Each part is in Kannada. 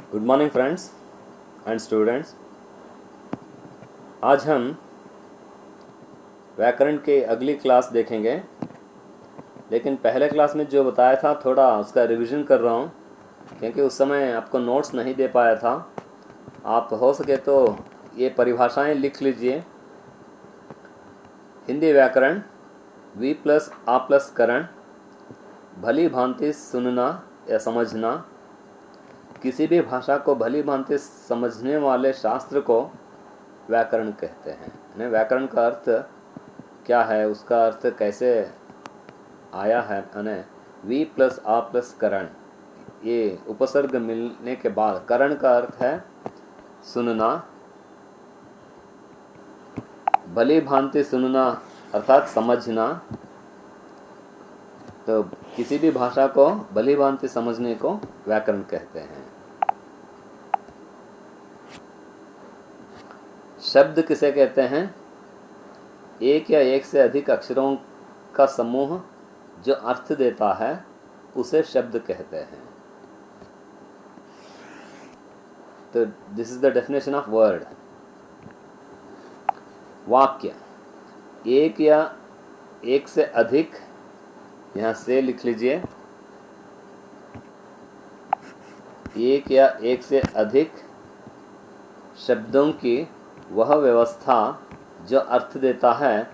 Good morning friends and students. आज हम व्याकरण की अगली क्लास देखेंगे, लेकिन पहले क्लास में जो बताया था थोड़ा उसका रिवीजन कर रहा हूँ, क्योंकि उस समय आपको नोट्स नहीं दे पाया था। आप हो सके तो ये परिभाषाएं लिख लीजिए। हिंदी व्याकरण वी प्लस आ प्लस करण, भली भांति सुनना या समझना। किसी भी भाषा को भली भांति समझने वाले शास्त्र को व्याकरण कहते हैं। यानी व्याकरण का अर्थ क्या है, उसका अर्थ कैसे आया है। यानी वी प्लस आ प्लस करण, ये उपसर्ग मिलने के बाद करण का अर्थ है सुनना। भली भांति सुनना अर्थात समझना। तो किसी भी भाषा को भली भांति समझने को व्याकरण कहते हैं। शब्द किसे कहते हैं? एक या एक से अधिक अक्षरों का समूह जो अर्थ देता है उसे शब्द कहते हैं। तो this is the definition of word. वाक्य एक या एक से अधिक, यहाँ से लिख लीजिए, एक या एक से अधिक शब्दों की वह व्यवस्था जो अर्थ देता है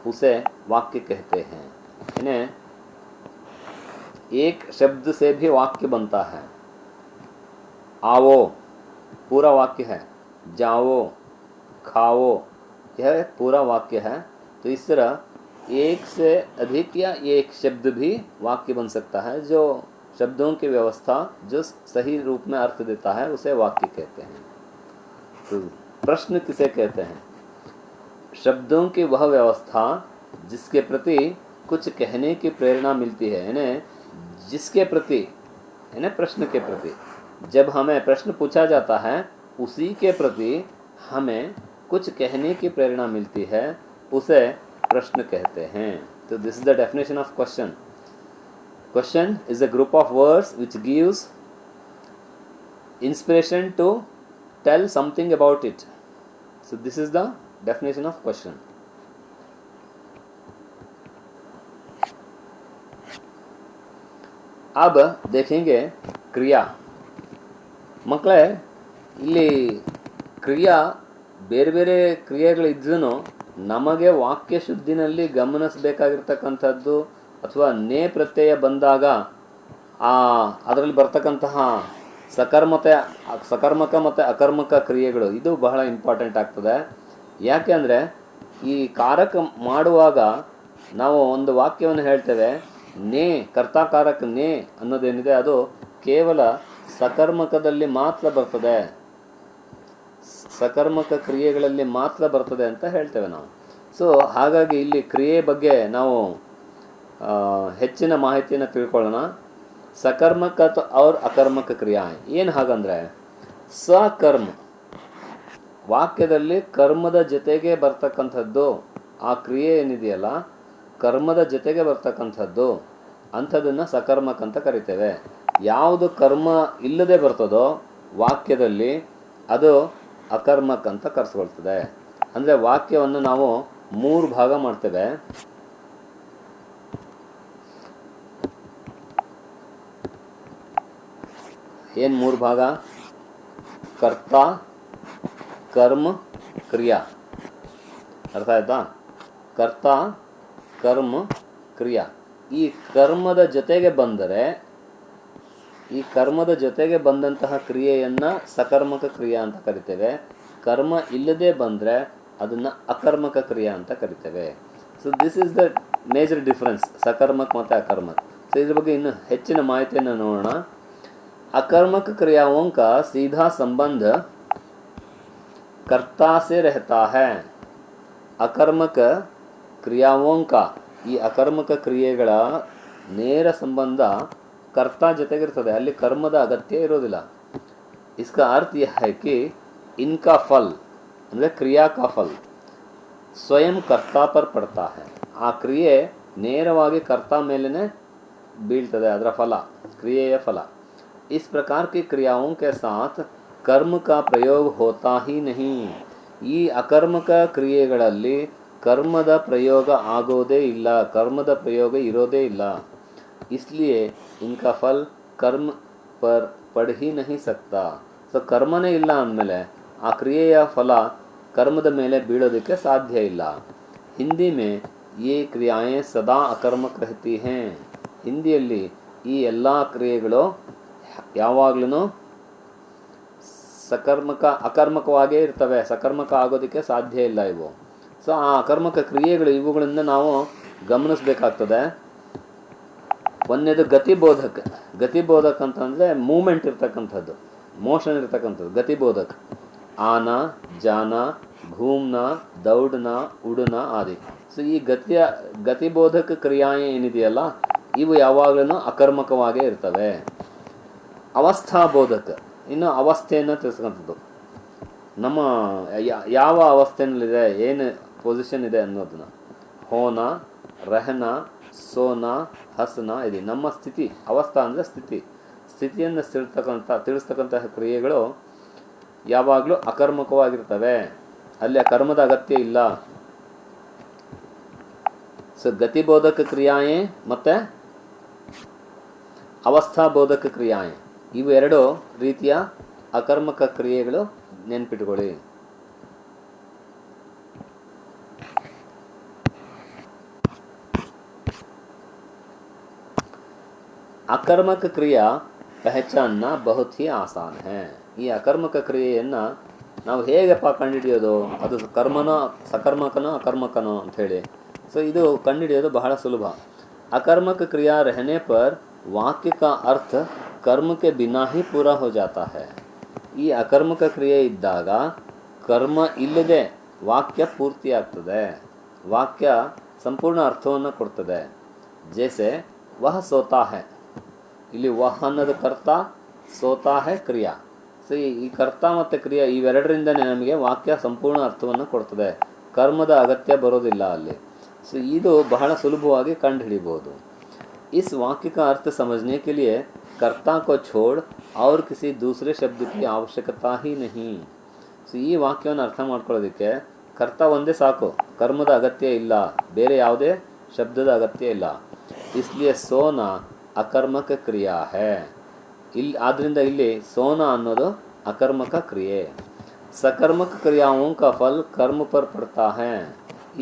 उसे वाक्य कहते हैं। इन्हें एक शब्द से भी वाक्य बनता है। आओ पूरा वाक्य है, जाओ, खाओ, यह पूरा वाक्य है। तो इस तरह एक से अधिक या एक शब्द भी वाक्य बन सकता है। जो शब्दों की व्यवस्था जो सही रूप में अर्थ देता है उसे वाक्य कहते हैं। तो प्रश्न किसे कहते हैं? शब्दों की वह व्यवस्था जिसके प्रति कुछ कहने की प्रेरणा मिलती है। यानी जिसके प्रति, यानी प्रश्न के प्रति, जब हमें प्रश्न पूछा जाता है उसी के प्रति हमें कुछ कहने की प्रेरणा मिलती है, उसे प्रश्न कहते हैं। तो this is the definition of question. Question is a group of words which gives inspiration to tell something about it. So this is the definition of question. अब देखेंगे क्रिया। ಮಕ್ಕಳೇ, ಇಲ್ಲಿ ಕ್ರಿಯಾ ಬೇರೆ ಬೇರೆ ಕ್ರಿಯೆಗಳಿದ್ರೂ ನಮಗೆ ವಾಕ್ಯ ಶುದ್ಧಿನಲ್ಲಿ ಗಮನಿಸಬೇಕಾಗಿರ್ತಕ್ಕಂಥದ್ದು ಅಥವಾ ನೇ ಪ್ರತ್ಯಯ ಬಂದಾಗ ಅದರಲ್ಲಿ ಬರ್ತಕ್ಕಂತಹ ಸಕರ್ಮಕ ಮತ್ತು ಅಕರ್ಮಕ ಕ್ರಿಯೆಗಳು ಇದು ಬಹಳ ಇಂಪಾರ್ಟೆಂಟ್ ಆಗ್ತದೆ. ಯಾಕೆ ಅಂದರೆ ಈ ಕಾರಕ ಮಾಡುವಾಗ ನಾವು ಒಂದು ವಾಕ್ಯವನ್ನು ಹೇಳ್ತೇವೆ, ನೇ ಕರ್ತಾಕಾರಕ ನೇ ಅನ್ನೋದೇನಿದೆ ಅದು ಕೇವಲ ಸಕರ್ಮಕದಲ್ಲಿ ಮಾತ್ರ ಬರ್ತದೆ, ಸಕರ್ಮಕ ಕ್ರಿಯೆಗಳಲ್ಲಿ ಮಾತ್ರ ಬರ್ತದೆ ಅಂತ ಹೇಳ್ತೇವೆ ನಾವು. ಸೊ ಹಾಗಾಗಿ ಇಲ್ಲಿ ಕ್ರಿಯೆ ಬಗ್ಗೆ ನಾವು ಹೆಚ್ಚಿನ ಮಾಹಿತಿಯನ್ನು ತಿಳ್ಕೊಳ್ಳೋಣ. सकर्मक और अकर्मक क्रियाएं ಏನು ಹಾಗಂದ್ರೆ, ಸಕರ್ಮ ವಾಕ್ಯದಲ್ಲಿ ಕರ್ಮದ ಜೊತೆಗೆ ಬರ್ತಕ್ಕಂಥದ್ದು, ಆ ಕ್ರಿಯೆ ಏನಿದೆಯಲ್ಲ ಕರ್ಮದ ಜೊತೆಗೆ ಬರ್ತಕ್ಕಂಥದ್ದು ಅಂಥದನ್ನು ಸಕರ್ಮಕ ಅಂತ ಕರಿತೇವೆ. ಯಾವುದು ಕರ್ಮ ಇಲ್ಲದೆ ಬರ್ತದೋ ವಾಕ್ಯದಲ್ಲಿ ಅದು ಅಕರ್ಮಕ ಅಂತ ಕರೆಸ್ಕೊಳ್ತದೆ. ಅಂದರೆ ವಾಕ್ಯವನ್ನು ನಾವು 3 ಭಾಗ ಮಾಡ್ತೇವೆ. ಏನು 3 ಭಾಗ? ಕರ್ತ, ಕರ್ಮ, ಕ್ರಿಯಾ. ಅರ್ಥ ಆಯ್ತಾ? ಕರ್ತ, ಕರ್ಮ, ಕ್ರಿಯಾ. ಈ ಕರ್ಮದ ಜೊತೆಗೆ ಬಂದರೆ, ಈ ಕರ್ಮದ ಜೊತೆಗೆ ಬಂದಂತಹ ಕ್ರಿಯೆಯನ್ನು ಸಕರ್ಮಕ ಕ್ರಿಯಾ ಅಂತ ಕರಿತೇವೆ. ಕರ್ಮ ಇಲ್ಲದೆ ಬಂದರೆ ಅದನ್ನು ಅಕರ್ಮಕ ಕ್ರಿಯಾ ಅಂತ ಕರಿತೇವೆ. So this is the major difference ಸಕರ್ಮಕ ಮತ್ತು ಅಕರ್ಮಕ. ಸೊ ಇದ್ರ ಬಗ್ಗೆ ಇನ್ನು ಹೆಚ್ಚಿನ ಮಾಹಿತಿಯನ್ನು ನೋಡೋಣ. अकर्मक क्रियाओं का सीधा संबंध कर्ता से रहता है. अकर्मक क्रियाओं का, ಈ ಅಕರ್ಮಕ ಕ್ರಿಯೆಗಳ ನೇರ ಸಂಬಂಧ ಕರ್ತ ಜೊತೆಗಿರ್ತದೆ, ಅಲ್ಲಿ ಕರ್ಮದ ಅಗತ್ಯ ಇರೋದಿಲ್ಲ. इसका अर्थ यह है कि इनका फल ಅಂದರೆ क्रिया का फल स्वयं कर्ता पर पड़ता है. ಆ ಕ್ರಿಯೆ ನೇರವಾಗಿ ಕರ್ತ ಮೇಲೇ ಬೀಳ್ತದೆ, ಅದರ ಫಲ, ಕ್ರಿಯೆಯ ಫಲ. इस प्रकार की क्रियाओं के साथ कर्म का प्रयोग होता ही नहीं. ಈ ಅಕರ್ಮಕ ಕ್ರಿಯೆಗಳಲ್ಲಿ ಕರ್ಮದ ಪ್ರಯೋಗ ಆಗೋದೇ ಇಲ್ಲ, ಕರ್ಮದ ಪ್ರಯೋಗ ಇರೋದೇ ಇಲ್ಲ. इसलिए इनका फल कर्म पर पड़ ही नहीं सकता. ಸೊ ಕರ್ಮನೇ ಇಲ್ಲ ಅಂದಮೇಲೆ ಆ ಕ್ರಿಯೆಯ ಫಲ ಕರ್ಮದ ಮೇಲೆ ಬೀಳೋದಕ್ಕೆ ಸಾಧ್ಯ ಇಲ್ಲ. ಹಿಂದಿ ಮೇ ये क्रियाएं सदा अकर्मक रहती हैं. ಹಿಂದಿಯಲ್ಲಿ ಈ ಎಲ್ಲ ಕ್ರಿಯೆಗಳು ಯಾವಾಗಲೂ ಅಕರ್ಮಕವಾಗೇ ಇರ್ತವೆ, ಸಕರ್ಮಕ ಆಗೋದಕ್ಕೆ ಸಾಧ್ಯ ಇಲ್ಲ ಇವು. ಸೊ ಆ ಅಕರ್ಮಕ ಕ್ರಿಯೆಗಳು ಇವುಗಳಿಂದ ನಾವು ಗಮನಿಸಬೇಕಾಗ್ತದೆ. ಒಂದನೇದು ಗತಿಬೋಧಕ. ಗತಿಬೋಧಕ ಅಂತಂದರೆ ಮೂಮೆಂಟ್ ಇರ್ತಕ್ಕಂಥದ್ದು, ಮೋಷನ್ ಇರ್ತಕ್ಕಂಥದ್ದು ಗತಿಬೋಧಕ. ಆನ, ಜಾನ, ಘೂಮ್ನ, ದೌಡ್ನ, ಉಡ್ನ ಆದಿ. ಸೊ ಈ ಗತಿಬೋಧಕ ಕ್ರಿಯಾಯೆ ಏನಿದೆಯಲ್ಲ ಇವು ಯಾವಾಗಲೂ ಅಕರ್ಮಕವಾಗೇ ಇರ್ತವೆ. ಅವಸ್ಥಾಬೋಧಕ, ಇನ್ನು ಅವಸ್ಥೆಯನ್ನು ತಿಳಿಸ್ಕೊಂಥದ್ದು. ನಮ್ಮ ಯಾವ ಅವಸ್ಥೆಯಲ್ಲಿದೆ, ಏನು ಪೊಸಿಷನ್ ಇದೆ ಅನ್ನೋದನ್ನ. ಹೋನ, ರಹನ, ಸೋನ, ಹಸನ ಇದೆ ನಮ್ಮ ಸ್ಥಿತಿ. ಅವಸ್ಥಾ ಅಂದರೆ ಸ್ಥಿತಿಯನ್ನು ತಿಳಿಸ್ತಕ್ಕಂತಹ ಕ್ರಿಯೆಗಳು ಯಾವಾಗಲೂ ಅಕರ್ಮಕವಾಗಿರ್ತವೆ, ಅಲ್ಲಿ ಆ ಕರ್ಮದ ಅಗತ್ಯ ಇಲ್ಲ. ಸೊ ಗತಿಬೋಧಕ ಕ್ರಿಯಾಯೆ ಮತ್ತು ಅವಸ್ಥಾಬೋಧಕ ಕ್ರಿಯಾಯೆ ಇವು ಎರಡು ರೀತಿಯ ಅಕರ್ಮಕ ಕ್ರಿಯೆಗಳು, ನೆನ್ಪಿಟ್ಕೊಳ್ಳಿ. ಅಕರ್ಮಕ ಕ್ರಿಯಾ ಪಹಚಾನ್ನ ಬಹುತ್ ಹಿ ಆಸಾನ್ ಹೈ. ಈ ಅಕರ್ಮಕ ಕ್ರಿಯೆಯನ್ನು ನಾವು ಹೇಗಪ್ಪ ಕಂಡುಹಿಡಿಯೋದು, ಅದು ಕರ್ಮನೋ ಸಕರ್ಮಕನೋ ಅಕರ್ಮಕನೋ ಅಂಥೇಳಿ. ಸೊ ಇದು ಕಂಡುಹಿಡಿಯೋದು ಬಹಳ ಸುಲಭ. अकर्मक क्रिया रहने पर वाक्य का अर्थ कर्म के बिना ही पूरा हो जाता है. ಈ ಅಕರ್ಮಕ ಕ್ರಿಯೆ ಇದ್ದಾಗ ಕರ್ಮ ಇಲ್ಲದೆ ವಾಕ್ಯ ಪೂರ್ತಿಯಾಗ್ತದೆ, ವಾಕ್ಯ ಸಂಪೂರ್ಣ ಅರ್ಥವನ್ನು ಕೊಡ್ತದೆ. ಜೈಸೆ ವಹ ಸೋತಾ ಹೈ, ಇಲ್ಲಿ ವಹ ಅನ್ನೋದು ಕರ್ತ, ಸೋತಾ ಹೈ ಕ್ರಿಯಾ. ಸೊ ಈ ಕರ್ತ ಮತ್ತು ಕ್ರಿಯಾ ಇವೆರಡರಿಂದನೇ ನಮಗೆ ವಾಕ್ಯ ಸಂಪೂರ್ಣ ಅರ್ಥವನ್ನು ಕೊಡ್ತದೆ, ಕರ್ಮದ ಅಗತ್ಯ ಬರೋದಿಲ್ಲ ಅಲ್ಲಿ. ಸೊ ಇದು ಬಹಳ ಸುಲಭವಾಗಿ ಕಂಡುಹಿಡಿಬೋದು. इस वाक्य का अर्थ समझने के लिए कर्ता को छोड़ और किसी दूसरे शब्द की आवश्यकता ही नहीं. ಸೊ ಈ ವಾಕ್ಯವನ್ನು ಅರ್ಥ ಮಾಡ್ಕೊಳ್ಳೋದಕ್ಕೆ ಕರ್ತ ಒಂದೇ ಸಾಕು, ಕರ್ಮದ ಅಗತ್ಯ ಇಲ್ಲ, ಬೇರೆ ಯಾವುದೇ ಶಬ್ದದ ಅಗತ್ಯ ಇಲ್ಲ. इसलिए सोना ಅಕರ್ಮಕ ಕ್ರಿಯಾ ಹೈ. ಇಲ್ಲಿ ಆದ್ದರಿಂದ ಇಲ್ಲಿ ಸೋನ ಅನ್ನೋದು ಅಕರ್ಮಕ ಕ್ರಿಯೆ. ಸಕರ್ಮಕ ಕ್ರಿಯಾओं का फल कर्म पर पड़ता है.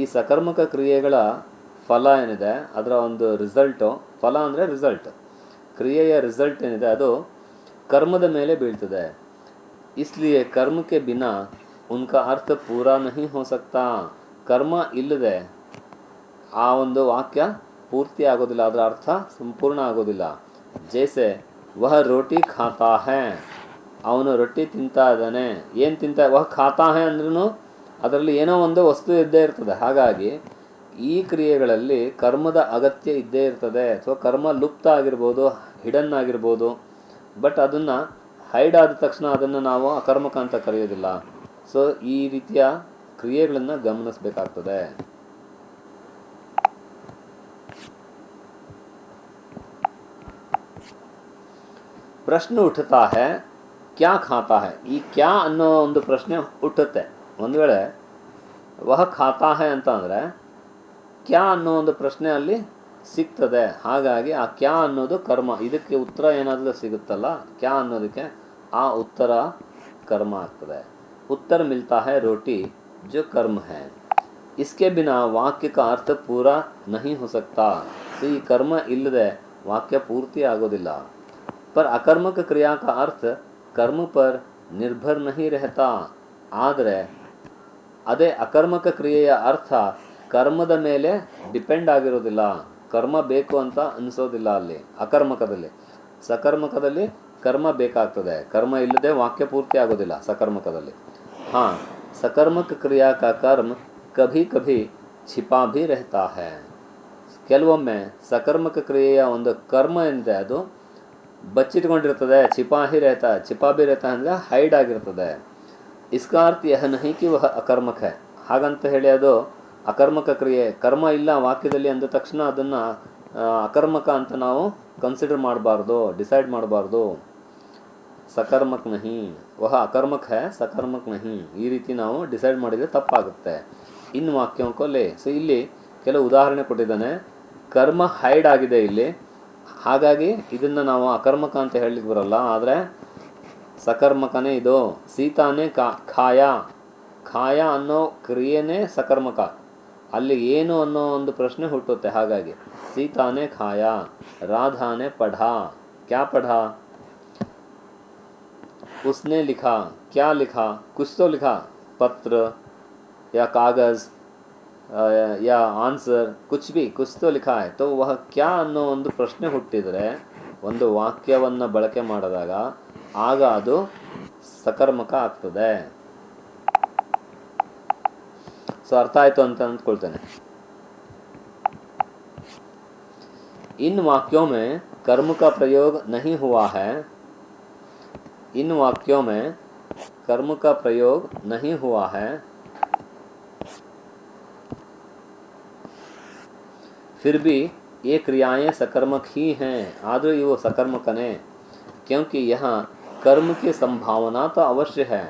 ಈ ಸಕರ್ಮಕ ಕ್ರಿಯೆಗಳ ಫಲ ಏನಿದೆ ಅದರ ಒಂದು ರಿಸಲ್ಟು, ಫಲ ಅಂದರೆ ರಿಸಲ್ಟ್, ಕ್ರಿಯೆಯ ರಿಸಲ್ಟ್ ಏನಿದೆ ಅದು ಕರ್ಮದ ಮೇಲೆ ಬೀಳ್ತದೆ. इसलिए कर्म के बिना उनका अर्थ पूरा नहीं हो सकता. ಕರ್ಮ ಇಲ್ಲದೆ ಆ ಒಂದು ವಾಕ್ಯ ಪೂರ್ತಿ ಆಗೋದಿಲ್ಲ, ಅದರ ಅರ್ಥ ಸಂಪೂರ್ಣ ಆಗೋದಿಲ್ಲ. ಜೈಸೆ ವಹ ರೋಟಿ ಖಾತಾ ಹೈ, ಅವನು ರೊಟ್ಟಿ ತಿಂತಾ ಇದ್ದಾನೆ. ಏನು ವಹ ಖಾತಾ ಹೈ ಅಂದ್ರೂ ಅದರಲ್ಲಿ ಏನೋ ಒಂದು ವಸ್ತು ಇದ್ದೇ ಇರ್ತದೆ. ಹಾಗಾಗಿ ಈ ಕ್ರಿಯೆಗಳಲ್ಲಿ ಕರ್ಮದ ಅಗತ್ಯ ಇದ್ದೇ ಇರ್ತದೆ. ಸೊ ಕರ್ಮ ಲುಪ್ತ ಆಗಿರ್ಬೋದು, ಹಿಡನ್ ಆಗಿರ್ಬೋದು, ಬಟ್ ಅದನ್ನು ಹೈಡ್ ಆದ ತಕ್ಷಣ ಅದನ್ನು ನಾವು ಅಕರ್ಮಕ ಅಂತ ಕರೆಯೋದಿಲ್ಲ. ಸೊ ಈ ರೀತಿಯ ಕ್ರಿಯೆಗಳನ್ನು ಗಮನಿಸಬೇಕಾಗ್ತದೆ. ಪ್ರಶ್ನೆ ಉಠತಾ ಹೈ ಕ್ಯಾ ಖಾತಾ ಹೈ. ಈ ಕ್ಯಾ ಅನ್ನೋ ಒಂದು ಪ್ರಶ್ನೆ ಹುಟ್ಟುತ್ತೆ. ಒಂದು ವೇಳೆ ವಹ ಖಾತಾ ಹೈ ಅಂತ ಅಂದರೆ ಕ್ಯಾ ಅನ್ನೋ ಒಂದು ಪ್ರಶ್ನೆ ಅಲ್ಲಿ ಸಿಗ್ತದೆ. ಹಾಗಾಗಿ ಆ ಕ್ಯಾ ಅನ್ನೋದು ಕರ್ಮ. ಇದಕ್ಕೆ ಉತ್ತರ ಏನಾದರೂ ಸಿಗುತ್ತಲ್ಲ ಕ್ಯಾ ಅನ್ನೋದಕ್ಕೆ, ಆ ಉತ್ತರ ಕರ್ಮ ಆಗ್ತದೆ. ಉತ್ತರ ಮಿಲ್ತಾ ಹೈ ರೋಟಿ ಜೋ ಕರ್ಮ ಹೈ. इसके बिना वाक्य का अर्थ पूरा नहीं हो सकता. ಸೊ ಈ ಕರ್ಮ ಇಲ್ಲದೆ ವಾಕ್ಯ ಪೂರ್ತಿ ಆಗೋದಿಲ್ಲ. पर अकर्मक क्रिया का अर्थ कर्म पर निर्भर नहीं रहता. ಆದರೆ ಅದೇ ಅಕರ್ಮಕ ಕ್ರಿಯೆಯ ಅರ್ಥ ಕರ್ಮದ ಮೇಲೆ ಡಿಪೆಂಡ್ ಆಗಿರೋದಿಲ್ಲ, ಕರ್ಮ ಬೇಕು ಅಂತ ಅನಿಸೋದಿಲ್ಲ ಅಲ್ಲಿ ಅಕರ್ಮಕದಲ್ಲಿ. ಸಕರ್ಮಕದಲ್ಲಿ ಕರ್ಮ ಬೇಕಾಗ್ತದೆ, ಕರ್ಮ ಇಲ್ಲದೆ ವಾಕ್ಯ ಪೂರ್ತಿ ಆಗೋದಿಲ್ಲ ಸಕರ್ಮಕದಲ್ಲಿ. ಹಾಂ, ಸಕರ್ಮಕ ಕ್ರಿಯಾ ಕಾ ಕರ್ಮ ಕಭಿ ಕಭಿ ಛಿಪಾ ಭಿ ರಹತಾ ಹೈ. ಕೆಲವೊಮ್ಮೆ ಸಕರ್ಮಕ ಕ್ರಿಯೆಯ ಒಂದು ಕರ್ಮ ಏನಿದೆ ಅದು ಬಚ್ಚಿಟ್ಕೊಂಡಿರ್ತದೆ, ಛಿಪಾ ಭಿ ರಹತಾ ಅಂದರೆ ಹೈಡ್ ಆಗಿರ್ತದೆ. इसका अर्थ यह नहीं कि वह अकर्मक है. ಹಾಗಂತ ಹೇಳಿ ಅದು ಅಕರ್ಮಕ ಕ್ರಿಯೆ, ಕರ್ಮ ಇಲ್ಲ ವಾಕ್ಯದಲ್ಲಿ ಅಂದ ತಕ್ಷಣ ಅದನ್ನು ಅಕರ್ಮಕ ಅಂತ ನಾವು ಕನ್ಸಿಡರ್ ಮಾಡಬಾರ್ದು, ಡಿಸೈಡ್ ಮಾಡಬಾರ್ದು. सकर्मक नहीं, वह अकर्मक है सकर्मक नहीं, ಈ ರೀತಿ ನಾವು ಡಿಸೈಡ್ ಮಾಡಿದರೆ ತಪ್ಪಾಗುತ್ತೆ. इन वाक्यों को ले. ಸೊ ಇಲ್ಲಿ ಕೆಲವು ಉದಾಹರಣೆ ಕೊಟ್ಟಿದ್ದಾನೆ. ಕರ್ಮ ಹೈಡ್ ಆಗಿದೆ ಇಲ್ಲಿ, ಹಾಗಾಗಿ ಇದನ್ನು ನಾವು ಅಕರ್ಮಕ ಅಂತ ಹೇಳಲಿಕ್ಕೆ ಬರೋಲ್ಲ, ಆದರೆ ಸಕರ್ಮಕನೇ ಇದು. ಸೀತಾನೇ ಖಾಯ, ಖಾಯ ಅನ್ನೋ ಕ್ರಿಯೆನೇ ಸಕರ್ಮಕ, ಅಲ್ಲಿ ಏನು ಅನ್ನೋ ಒಂದು ಪ್ರಶ್ನೆ ಹುಟ್ಟುತ್ತೆ. ಹಾಗಾಗಿ ಸೀತಾನೇ ಖಾಯ, ರಾಧಾನೇ ಪಢಾ, ಕ್ಯಾ ಪಢಾ, उसने लिखा, क्या लिखा, कुछ तो लिखा, पत्र या कागज़ या आंसर, कुछ भी कुछ तो लिखा है. तो वह क्या ಅನ್ನೋ ಒಂದು ಪ್ರಶ್ನೆ ಹುಟ್ಟಿದರೆ ಒಂದು ವಾಕ್ಯವನ್ನು ಬಳಕೆ ಮಾಡಿದಾಗ ಆಗ ಅದು ಸಕರ್ಮಕ ಆಗ್ತದೆ. ಸೊ ಅರ್ಥ ಆಯಿತು ಅಂತ ಅಂದ್ಕೊಳ್ತೇನೆ. इन वाक्यों में कर्म का प्रयोग नहीं हुआ है, इन वाक्यों में कर्म का प्रयोग नहीं हुआ है, फिर भी ये क्रियाएं सकर्मक ही हैं, आदर वो सकर्मकने, क्योंकि यहाँ कर्म की संभावना तो अवश्य है.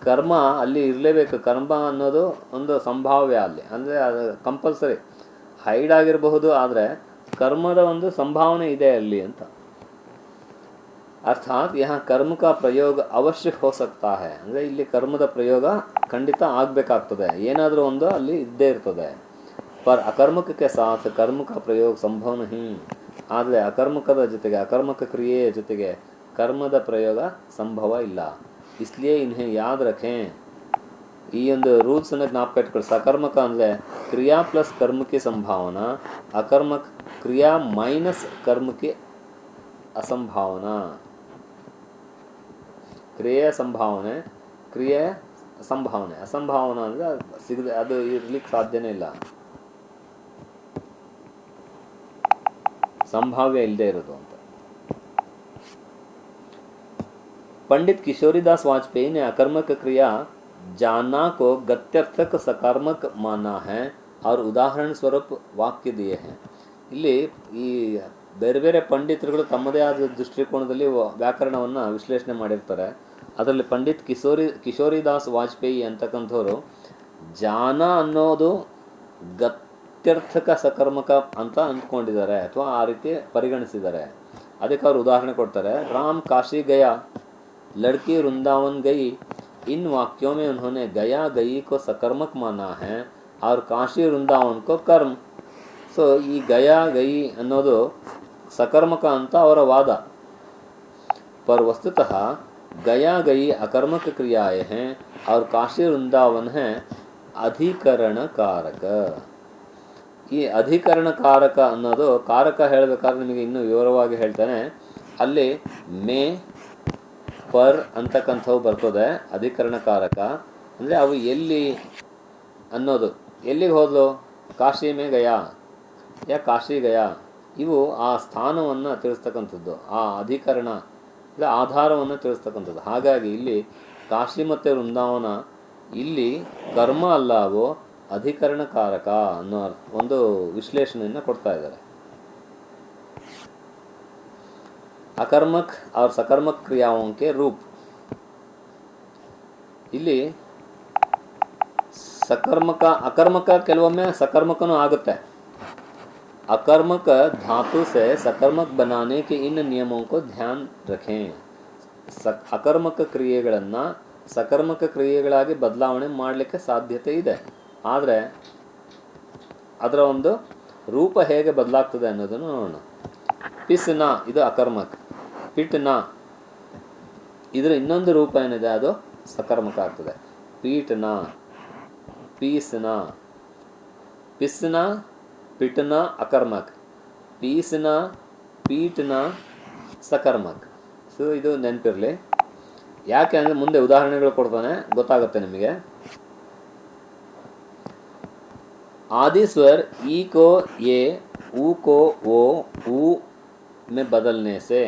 ಕರ್ಮ ಅಲ್ಲಿ ಇರಲೇಬೇಕು. ಕರ್ಮ ಅನ್ನೋದು ಒಂದು ಸಂಭಾವ್ಯ ಅಲ್ಲಿ, ಅಂದರೆ ಅದು ಕಂಪಲ್ಸರಿ. ಹೈಡ್ ಆಗಿರಬಹುದು, ಆದರೆ ಕರ್ಮದ ಒಂದು ಸಂಭಾವನೆ ಇದೆ ಅಲ್ಲಿ ಅಂತ. ಅರ್ಥಾತ್ ಯಹ ಕರ್ಮ ಕಾ ಪ್ರಯೋಗ ಅವಶ್ಯ ಹೋ ಸಕ್ತಾ ಹೈ, ಅಂದರೆ ಇಲ್ಲಿ ಕರ್ಮದ ಪ್ರಯೋಗ ಖಂಡಿತ ಆಗಬೇಕಾಗ್ತದೆ, ಏನಾದರೂ ಒಂದು ಅಲ್ಲಿ ಇದ್ದೇ ಇರ್ತದೆ. ಪರ್ ಅಕರ್ಮಕಕ್ಕೆ ಸಾಥ್ ಕರ್ಮ ಕಾ ಪ್ರಯೋಗ ಸಂಭವ ನಹಿ, ಆದರೆ ಅಕರ್ಮಕದ ಜೊತೆಗೆ ಅಕರ್ಮಕ ಕ್ರಿಯೆಯ ಜೊತೆಗೆ ಕರ್ಮದ ಪ್ರಯೋಗ ಸಂಭವ ಇಲ್ಲ. इसलिए इन्हें याद रखें. ಈ ಒಂದು ರೂಲ್ಸನ್ನು ಜ್ಞಾಪಕ ಇಟ್ಕೊಳ್ಳಿ. ಸಕರ್ಮಕ ಅಂದರೆ ಕ್ರಿಯಾ ಪ್ಲಸ್ ಕರ್ಮಕ್ಕೆ ಸಂಭಾವನಾ, ಅಕರ್ಮಕ ಕ್ರಿಯಾ ಮೈನಸ್ ಕರ್ಮಕ್ಕೆ ಅಸಂಭಾವನಾ. ಕ್ರಿಯೆಯ ಸಂಭಾವನೆ, ಕ್ರಿಯೆ ಸಂಭಾವನೆ, ಅಸಂಭಾವನಾ ಅಂದರೆ ಸಿಗದೆ ಅದು ಇರ್ಲಿಕ್ಕೆ ಸಾಧ್ಯನೇ ಇಲ್ಲ, ಸಂಭಾವ್ಯ ಇಲ್ಲದೆ ಇರೋದು ಅಂತ. पंडित किशोरीदास वाजपेयी ने अकर्मक क्रिया जाना को गत्यर्थक सकार्मक माना है और उदाहरण स्वरूप वाक्य दिए हैं. ಇಲ್ಲಿ ಈ ಬೇರೆ ಬೇರೆ ಪಂಡಿತರುಗಳು ತಮ್ಮದೇ ಆದ ದೃಷ್ಟಿಕೋನದಲ್ಲಿ ವ್ಯಾಕರಣವನ್ನು ವಿಶ್ಲೇಷಣೆ ಮಾಡಿರ್ತಾರೆ. ಅದರಲ್ಲಿ ಪಂಡಿತ್ ಕಿಶೋರಿದಾಸ್ ವಾಜಪೇಯಿ ಅಂತಕ್ಕಂಥವ್ರು ಜಾನ ಅನ್ನೋದು ಗತ್ಯರ್ಥಕ ಸಕರ್ಮಕ ಅಂತ ಅಂದ್ಕೊಂಡಿದ್ದಾರೆ, ಅಥವಾ ಆ ರೀತಿ ಪರಿಗಣಿಸಿದ್ದಾರೆ. ಅದಕ್ಕೆ ಅವರು ಉದಾಹರಣೆ ಕೊಡ್ತಾರೆ. ರಾಮ್ ಕಾಶಿ ಗಯಾ, लड़की वृंदावन गई. इन वाक्यों में उन्होंने गया गई को सकर्मक माना है और काशी वृंदावन को कर्म. ಸೊ ಈ ಗಯಾ ಗಯಿ ಅನ್ನೋದು ಸಕರ್ಮಕ ಅಂತ ಅವರ ವಾದ. पर वस्तुतः गया गई अकर्मक क्रियाएं हैं और काशी वृंदावन है ಅಧಿಕರಣ ಕಾರಕ. ಈ ಅಧಿಕರಣ ಕಾರಕ ಅನ್ನೋದು, ಕಾರಕ ಹೇಳಬೇಕಾದ್ರೆ ನಿಮಗೆ ಇನ್ನೂ ವಿವರವಾಗಿ ಹೇಳ್ತಾನೆ. ಅಲ್ಲಿ ಮೇ ಪರ್ ಅಂತಕ್ಕಂಥವು ಬರ್ತದೆ ಅಧಿಕರಣಕಾರಕ. ಅಂದರೆ ಅವು ಎಲ್ಲಿ ಅನ್ನೋದು, ಎಲ್ಲಿಗೆ ಹೋದ್ಲು, ಕಾಶಿ ಮೇ ಗಯಾ ಯಾ ಕಾಶಿ ಗಯಾ, ಇವು ಆ ಸ್ಥಾನವನ್ನು ತಿಳಿಸ್ತಕ್ಕಂಥದ್ದು, ಆ ಅಧಿಕರಣ ಇಲ್ಲ ಆಧಾರವನ್ನು ತಿಳಿಸ್ತಕ್ಕಂಥದ್ದು. ಹಾಗಾಗಿ ಇಲ್ಲಿ ಕಾಶಿ ಮತ್ತು ವೃಂದಾವನ ಇಲ್ಲಿ ಕರ್ಮ ಅಲ್ಲ, ಅವು ಅಧಿಕರಣಕಾರಕ ಅನ್ನೋ ಒಂದು ವಿಶ್ಲೇಷಣೆಯನ್ನು ಕೊಡ್ತಾ ಇದ್ದಾರೆ. ಅಕರ್ಮಕ್ और सकर्मक क्रियाओं के रूप. ಇಲ್ಲಿ सकर्मक अकर्मक ಕೆಲವೊಮ್ಮೆ सकर्मकನೂ ಆಗುತ್ತೆ. अकर्मक धातु से सकर्मक बनाने के इन नियमों को ध्यान रखें. ಅಕರ್ಮಕ ಕ್ರಿಯೆಗಳನ್ನು ಸಕರ್ಮಕ ಕ್ರಿಯೆಗಳಾಗಿ ಬದಲಾವಣೆ ಮಾಡಲಿಕ್ಕೆ ಸಾಧ್ಯತೆ ಇದೆ, ಆದರೆ ಅದರ ಒಂದು ರೂಪ ಹೇಗೆ ಬದಲಾಗ್ತದೆ ಅನ್ನೋದನ್ನು ನೋಡೋಣ. ಪಿಸ್ನ ಇದು ಅಕರ್ಮಕ, ಪಿಟ್ನ ಇದರ ಇನ್ನೊಂದು ರೂಪ ಏನಿದೆ ಅದು ಸಕರ್ಮಕ ಆಗ್ತದೆ. ಪೀಟ್ನ, ಪೀಸ್ನ, ಪಿಸ್ನ, ಪಿಟ್ನ ಅಕರ್ಮಕ್, ಪೀಸ್ನ, ಪೀಟ್ನ ಸಕರ್ಮಕ್. ಸೊ ಇದು ನೆನಪಿರಲಿ. ಯಾಕೆ ಅಂದರೆ ಮುಂದೆ ಉದಾಹರಣೆಗಳು ಕೊಡ್ತಾನೆ, ಗೊತ್ತಾಗುತ್ತೆ ನಿಮಗೆ. आदि स्वर ई को ये, ऊ को ओ, ऊ में बदलने से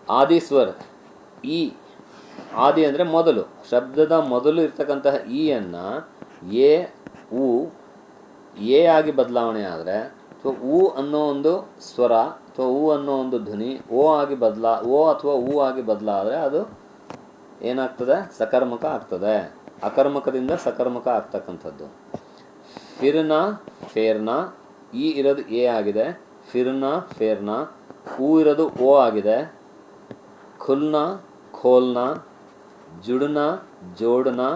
ಆದಿ ಸ್ವರ ಈ, ಆದಿ ಅಂದರೆ ಮೊದಲು, ಶಬ್ದದ ಮೊದಲು ಇರ್ತಕ್ಕಂತಹ ಈ ಅನ್ನು ಎ ಉ ಎ ಆಗಿ ಬದಲಾವಣೆ ಆದರೆ, ಸೊ ಉ ಅನ್ನೋ ಒಂದು ಸ್ವರ ಅಥವಾ ಊ ಅನ್ನೋ ಒಂದು ಧ್ವನಿ ಓ ಅಥವಾ ಊ ಆಗಿ ಬದಲಾದರೆ ಅದು ಏನಾಗ್ತದೆ? ಸಕರ್ಮಕ ಆಗ್ತದೆ. ಅಕರ್ಮಕದಿಂದ ಸಕರ್ಮಕ ಆಗ್ತಕ್ಕಂಥದ್ದು. ಫಿರ್ನಾ ಫೇರ್ನಾ, ಈ ಇರೋದು ಎ ಆಗಿದೆ. ಫಿರ್ನಾ ಫೇರ್ನಾ, ಊ ಇರೋದು ಓ ಆಗಿದೆ. ಖುಲ್ನಾ ಖೋಲ್ನಾ, ಜುಡ್ನಾ ಜೋಡ್ನಾ.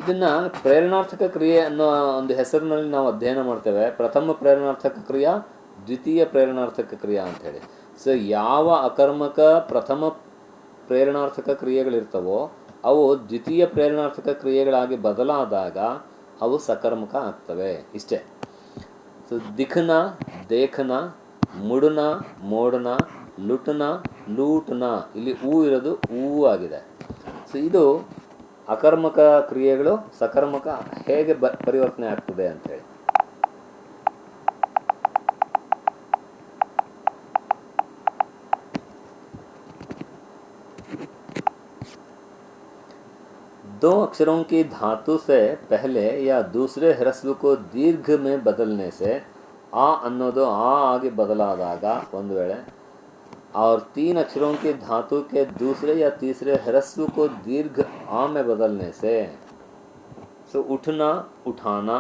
ಇದನ್ನು ಪ್ರೇರಣಾರ್ಥಕ ಕ್ರಿಯೆ ಅನ್ನೋ ಒಂದು ಹೆಸರಿನಲ್ಲಿ ನಾವು ಅಧ್ಯಯನ ಮಾಡ್ತೇವೆ. ಪ್ರಥಮ ಪ್ರೇರಣಾರ್ಥಕ ಕ್ರಿಯಾ, ದ್ವಿತೀಯ ಪ್ರೇರಣಾರ್ಥಕ ಕ್ರಿಯಾ ಅಂಥೇಳಿ. ಸೊ ಯಾವ ಅಕರ್ಮಕ ಪ್ರಥಮ ಪ್ರೇರಣಾರ್ಥಕ ಕ್ರಿಯೆಗಳಿರ್ತವೋ ಅವು ದ್ವಿತೀಯ ಪ್ರೇರಣಾರ್ಥಕ ಕ್ರಿಯೆಗಳಾಗಿ ಬದಲಾದಾಗ ಅವು ಸಕರ್ಮಕ ಆಗ್ತವೆ. ಇಷ್ಟೇ. ಸೊ ದಿಖ್ನಾ ದೇಖ್ನಾ, ಮುಡ್ನಾ ಮೋಡ್ನಾ, ಲುಟ್ನಾ ಲೂಟ್ನಾ, ಇಲ್ಲಿ ಊ ಇರೋದು ಊ ಆಗಿದೆ. ಸೊ ಇದು ಅಕರ್ಮಕ ಕ್ರಿಯೆಗಳು ಸಕರ್ಮಕ ಹೇಗೆ ಪರಿವರ್ತನೆ ಆಗ್ತದೆ ಅಂಥೇಳಿ. दो अक्षरों की धातु से पहले या दूसरे ह्रस्व को दीर्घ में बदलने से आ अन्नोदो आ आगे बदलाದಾಗ ಒಂದು ವೇಳೆ और तीन अक्षरों की धातु के दूसरे या तीसरे ह्रस्व को दीर्घ आ में बदलने से सो उठना उठाना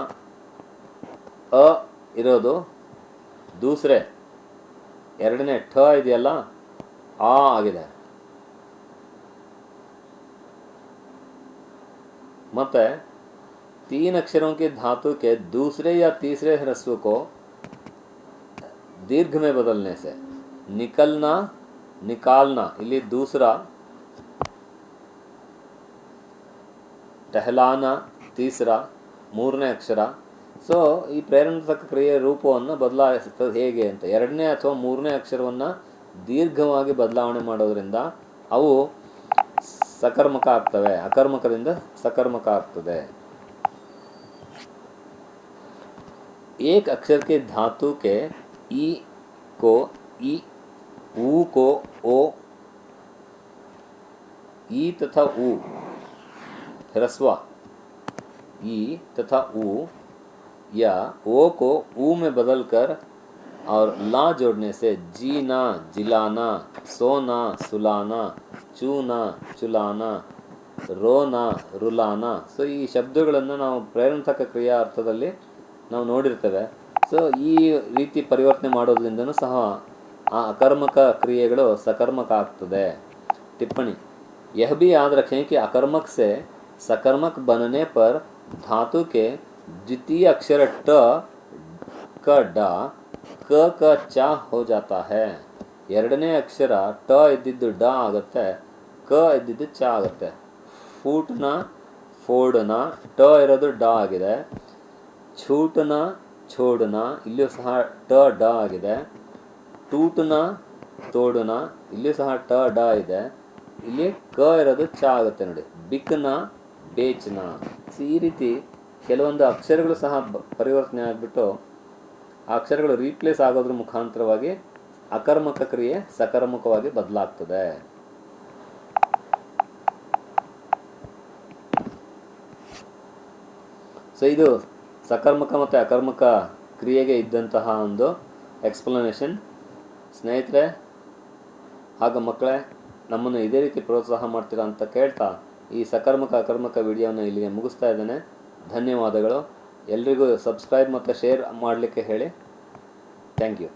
अ ಇರೋದು दूसरे ಎರಡನೇ ಠ ಇದೆಯಲ್ಲ ಆ ಆಗಿದೆ. ಮತ್ತೆ तीन अक्षरों के धातु के दूसरे या तीसरे ह्रस्व को दीर्घ में बदलने से निकलना निकालना, ಇಲ್ಲಿ दूसरा, टहलाना तीसरा, ಮೂರನೇ ಅಕ್ಷರ. ಸೊ ಈ ಪ್ರೇರಣಾರ್ಥಕ ಕ್ರಿಯೆಯ ರೂಪವನ್ನು ಬದಲಾಯಿಸುತ್ತದೆ ಹೇಗೆ ಅಂತ. ಎರಡನೇ ಅಥವಾ ಮೂರನೇ ಅಕ್ಷರವನ್ನು ದೀರ್ಘವಾಗಿ ಬದಲಾವಣೆ ಮಾಡೋದ್ರಿಂದ ಅವು सकर्मक ಆಗ್ತವೆ. ಅಕರ್ಮಕದಿಂದ सकर्मक ಆಗ್ತದೆ. एक अक्षर के धातु के ई को ई, ऊ को ओ, ई तथा ऊ ह्रस्व ई तथा ऊ या ओ को ऊ में बदलकर और ला जोड़ने से जीना जिलाना, सोना सुलाना, ಚೂನಾ ಚುಲಾನ, ರೋನಾ ರುಲಾನ. ಸೊ ಈ ಶಬ್ದಗಳನ್ನು ನಾವು ಪ್ರೇರಣಾರ್ಥಕ ಕ್ರಿಯಾ ಅರ್ಥದಲ್ಲಿ ನಾವು ನೋಡಿರ್ತೇವೆ. ಸೊ ಈ ರೀತಿ ಪರಿವರ್ತನೆ ಮಾಡೋದ್ರಿಂದನೂ ಸಹ ಆ ಅಕರ್ಮಕ ಕ್ರಿಯೆಗಳು सकर्मक ಆಗ್ತದೆ. टिप्पणी, यह भी याद रखें कि अकर्मक से सकर्मक बनने पर धातु के द्वितीय अक्षर ट का डा क का चा हो जाता है. ಎರಡನೇ ಅಕ್ಷರ ಟ ಇದ್ದಿದ್ದು ಡ ಆಗುತ್ತೆ, ಕ ಇದ್ದಿದ್ದು ಚ ಆಗುತ್ತೆ. ಫೂಟ್ನ ಫೋಡ್ನ, ಟ ಇರೋದು ಡ ಆಗಿದೆ. ಛೂಟ್ನ ಛೋಡ್ನ, ಇಲ್ಲಿಯೂ ಸಹ ಟ ಡ ಆಗಿದೆ. ಟೂಟ್ನ ತೋಡ್ನ, ಇಲ್ಲಿಯೂ ಸಹ ಟ ಡ ಇದೆ. ಇಲ್ಲಿ ಕ ಇರೋದು ಚ ಆಗುತ್ತೆ ನೋಡಿ. ಬಿಕ್ನ ಬೇಚ್ನ. ಈ ರೀತಿ ಕೆಲವೊಂದು ಅಕ್ಷರಗಳು ಸಹ ಪರಿವರ್ತನೆ ಆಗಿಬಿಟ್ಟು ಆ ಅಕ್ಷರಗಳು ರೀಪ್ಲೇಸ್ ಆಗೋದ್ರ ಮುಖಾಂತರವಾಗಿ ಅಕರ್ಮಕ ಕ್ರಿಯೆ ಸಕರ್ಮಕವಾಗಿ ಬದಲಾಗ್ತದೆ. ಸೊ ಇದು ಸಕರ್ಮಕ ಮತ್ತು ಅಕರ್ಮಕ ಕ್ರಿಯೆಗೆ ಇದ್ದಂತಹ ಒಂದು ಎಕ್ಸ್ಪ್ಲನೇಷನ್. ಸ್ನೇಹಿತರೆ ಹಾಗೂ ಮಕ್ಕಳೇ, ನಮ್ಮನ್ನು ಇದೇ ರೀತಿ ಪ್ರೋತ್ಸಾಹ ಮಾಡ್ತೀರಾ ಅಂತ ಕೇಳ್ತಾ ಈ ಸಕರ್ಮಕ ಅಕರ್ಮಕ ವಿಡಿಯೋನ ಇಲ್ಲಿಗೆ ಮುಗಿಸ್ತಾ ಇದ್ದೇನೆ. ಧನ್ಯವಾದಗಳು. ಎಲ್ರಿಗೂ ಸಬ್ಸ್ಕ್ರೈಬ್ ಮತ್ತು ಶೇರ್ ಮಾಡಲಿಕ್ಕೆ ಹೇಳಿ. Thank you.